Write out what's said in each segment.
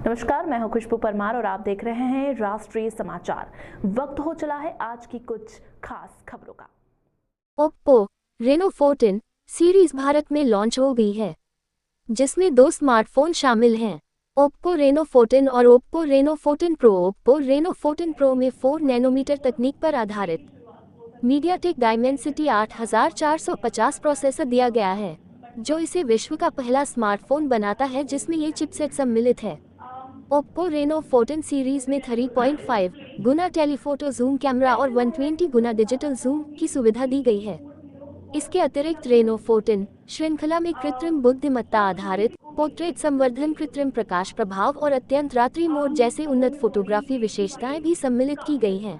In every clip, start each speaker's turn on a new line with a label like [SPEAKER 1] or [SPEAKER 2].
[SPEAKER 1] नमस्कार, मैं हूं खुशबू परमार और आप देख रहे हैं राष्ट्रीय समाचार। वक्त हो चला है आज की कुछ खास खबरों का।
[SPEAKER 2] ओप्पो रेनो 14 सीरीज भारत में लॉन्च हो गई है, जिसमें 2 स्मार्टफोन शामिल हैं, ओप्पो रेनो 14 और Oppo Reno 14 Pro. Oppo Reno 14 Pro में 4 नैनोमीटर तकनीक पर आधारित मीडियाटेक डायमेंसिटी 8450 प्रोसेसर दिया गया है, जो इसे विश्व का पहला स्मार्टफोन बनाता है जिसमें ये चिपसेट सम्मिलित है। ओप्पो रेनो 14 सीरीज में 3.5 गुना टेलीफोटो जूम कैमरा और 120 गुना डिजिटल जूम की सुविधा दी गई है। इसके अतिरिक्त रेनो 14 श्रृंखला में कृत्रिम बुद्धिमत्ता आधारित पोर्ट्रेट संवर्धन, कृत्रिम प्रकाश प्रभाव और अत्यंत रात्रि मोड जैसे उन्नत फोटोग्राफी विशेषताएं भी सम्मिलित की गई हैं।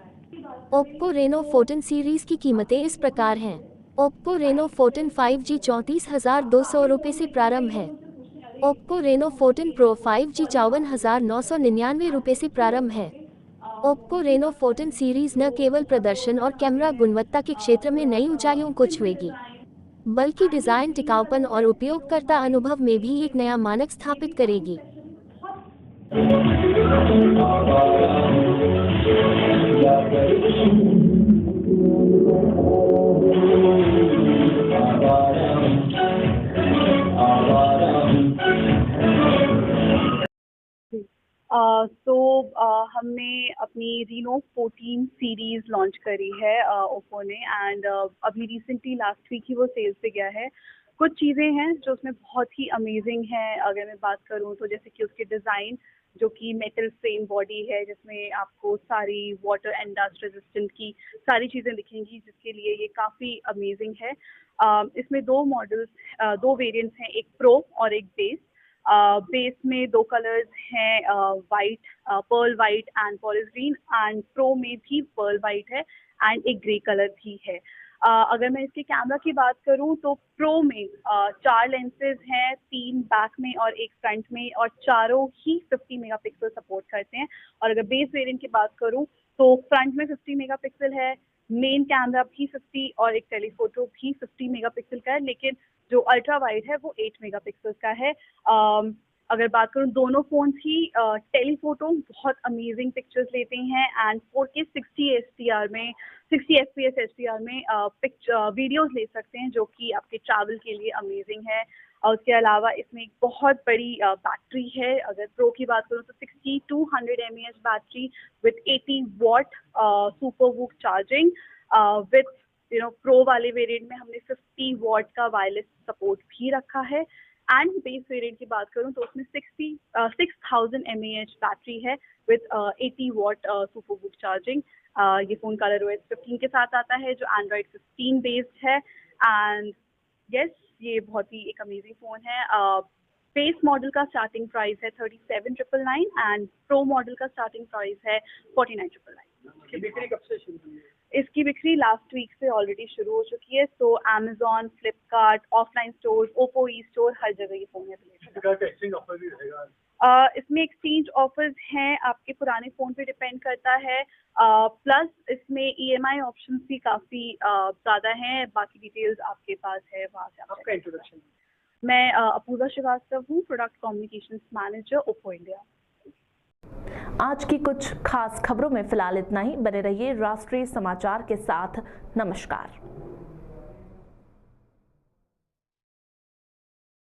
[SPEAKER 2] ओप्पो रेनो 14 सीरीज की कीमतें इस प्रकार हैं। ओप्पो रेनो 14 5G 34,200 रुपये से प्रारंभ है। ओप्पो रेनो 14 प्रो 5G 54,999 रुपये से प्रारंभ है। ओप्पो रेनो 14 सीरीज न केवल प्रदर्शन और कैमरा गुणवत्ता के क्षेत्र में नई ऊंचाइयों को छुएगी, बल्कि डिजाइन, टिकाऊपन और उपयोगकर्ता अनुभव में भी एक नया मानक स्थापित करेगी।
[SPEAKER 3] हमने अपनी रीनो 14 सीरीज लॉन्च करी है ओप्पो ने एंड अभी रिसेंटली लास्ट वीक ही वो सेल्स पे गया है। कुछ चीज़ें हैं जो उसमें बहुत ही अमेजिंग है। अगर मैं बात करूँ तो जैसे कि उसके डिज़ाइन, जो कि मेटल फ्रेम बॉडी है, जिसमें आपको सारी वाटर एंड डस्ट रेजिस्टेंट की सारी चीज़ें दिखेंगी, जिसके लिए ये काफ़ी अमेजिंग है। इसमें 2 मॉडल्स, 2 वेरिएंट्स हैं, एक प्रो और एक बेस। बेस में 2 कलर्स हैं, white, pearl white and forest green, and pro में भी पर्ल वाइट है एंड एक ग्रे कलर भी है। अगर मैं इसके कैमरा की बात करूं तो प्रो में 4 लेंसेज हैं, 3 बैक में और एक फ्रंट में, और चारों ही 50 मेगापिक्सल सपोर्ट करते हैं। और अगर बेस वेरिएंट की बात करूं तो फ्रंट में 50 मेगापिक्सल है, मेन कैमरा भी 50 और एक टेलीफोटो भी 50 मेगापिक्सल का है, लेकिन जो अल्ट्रा वाइड है वो 8 मेगापिक्सल का है। अगर बात करूं, दोनों फोन ही टेलीफोटो बहुत अमेजिंग पिक्चर्स लेते हैं एंड 4K 60 एसडीआर में 60 FPS एसडीआर में वीडियोस ले सकते हैं, जो कि आपके ट्रैवल के लिए अमेजिंग है। और उसके अलावा इसमें एक बहुत बड़ी बैटरी है। अगर प्रो की बात करूं तो 6200 mAh battery with 80 what super VOOC charging with pro वाले वेरिएंट में हमने 50 वॉट का वायरलेस सपोर्ट भी रखा है। एंड बेस वेरिएंट की बात करूं तो उसमें 6000 mAh बैटरी है with 80 what super VOOC charging. ये फोन ColorOS 15 के साथ आता है, जो Android 15 बेस्ड है। एंड यस, ये बहुत ही एक अमेजिंग फोन है। बेस मॉडल का स्टार्टिंग प्राइस है 37,999 एंड प्रो मॉडल का स्टार्टिंग प्राइस है 49,999।
[SPEAKER 4] इसकी बिक्री कब से शुरू हुई है?
[SPEAKER 3] इसकी बिक्री लास्ट वीक से ऑलरेडी शुरू हो चुकी है। तो Amazon, Flipkart, offline store, Oppo e store, हर जगह ये फोन
[SPEAKER 4] एक्सचेंज ऑफर भी रहेगा?
[SPEAKER 3] इसमें एक्सचेंज ऑफर्स हैं, आपके पुराने फोन पे डिपेंड करता है। प्लस इसमें EMI ऑप्शंस भी काफ़ी ज़्यादा हैं। बाकी डिटेल्स आपके पास है, वहाँ से
[SPEAKER 4] आपका इंट्रोडक्शन।
[SPEAKER 3] मैं अपूर्वा श्रीवास्तव हूँ, product communications manager Oppo India.
[SPEAKER 1] आज की कुछ खास खबरों में फिलहाल इतना ही। बने रहिए राष्ट्रीय समाचार के साथ। नमस्कार।